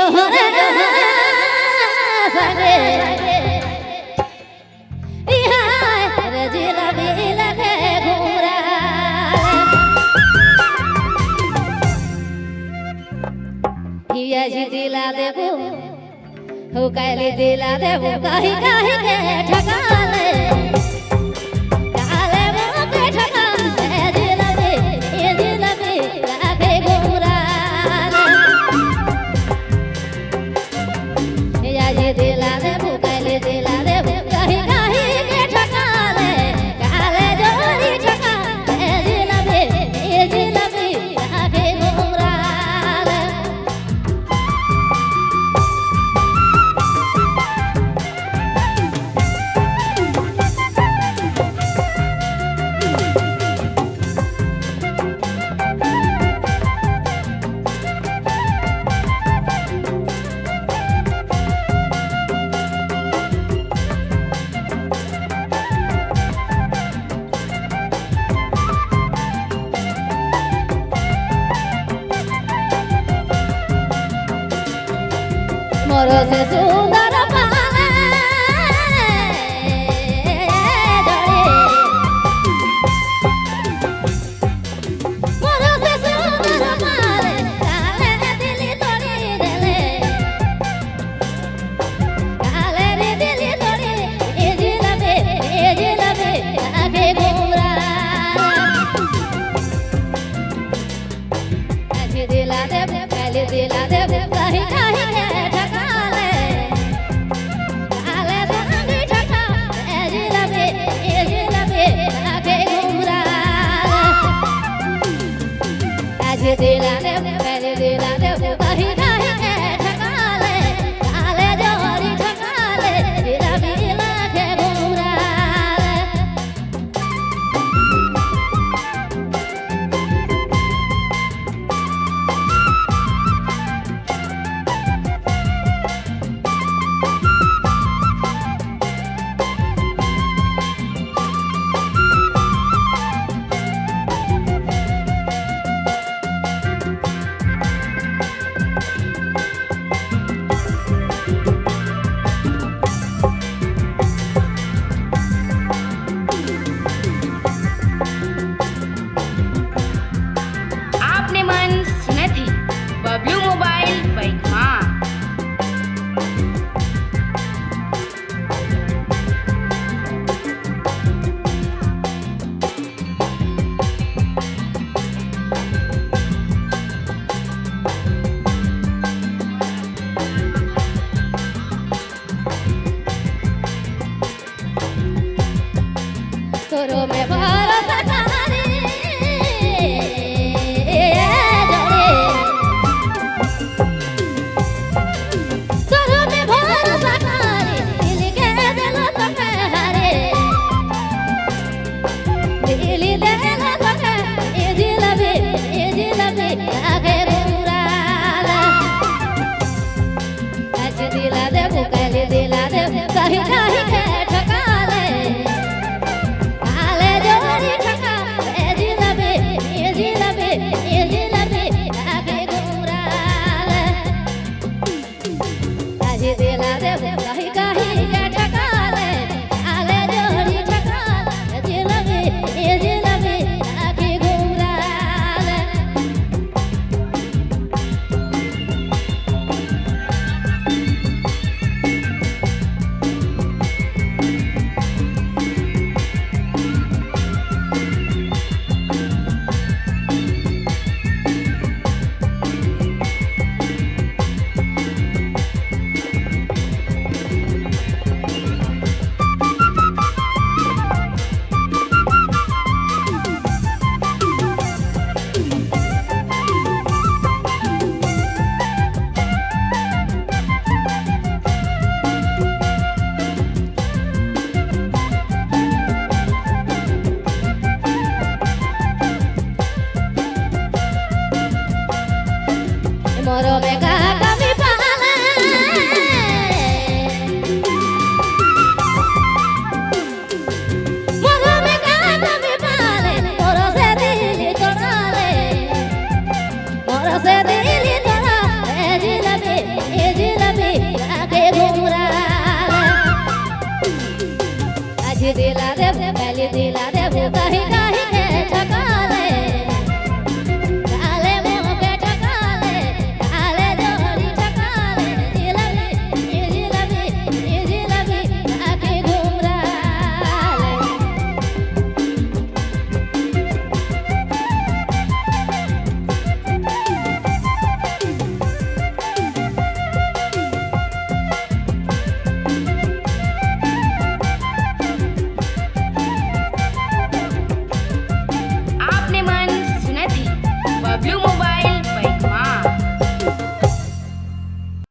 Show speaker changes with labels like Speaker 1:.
Speaker 1: जोहरा सगे इहाय रजिला बिला के घुमरा हिया जी दिला देबो हो कैली दिला देबो कहीं कहीं के ठकाले काले वो के ठकाले जिला बे लागे घुमरा हिया जी दिला देबो कैली दिला देबो कहीं कहीं के ठकाले काले जोरी ठकाले जिला बे लागे घुमरा मोरो से सुंदर पाले मोरो से सुंदर पाले काले दिली तोड़ी देले काले रे दिली तोड़ी ए जिलबे आगे घुमरा आज दिला दे काले दिला दे कहीं कहीं दिला दे पहले दिला दे कहीं कहीं के ठकाले काले जोरी ठकाले दिला बिला के घुमरा
Speaker 2: बबलू मोबाइल बैठा
Speaker 1: तोरो में भरोसा कहानी तोरो में भरोसा कहानी दिल के दिलो तो हरे दिल दिलो तो ए जिलबे आगे घुमरा आज दिला दे कैले दिला दे कहीं कहीं के ठकाले काले जोरी ठकाले जिलबे आगे घुमरा आज दिला दे कहीं कहीं के ठकाले काले जोरी ठकाले जिलबे आगे घुमरा मोरो में का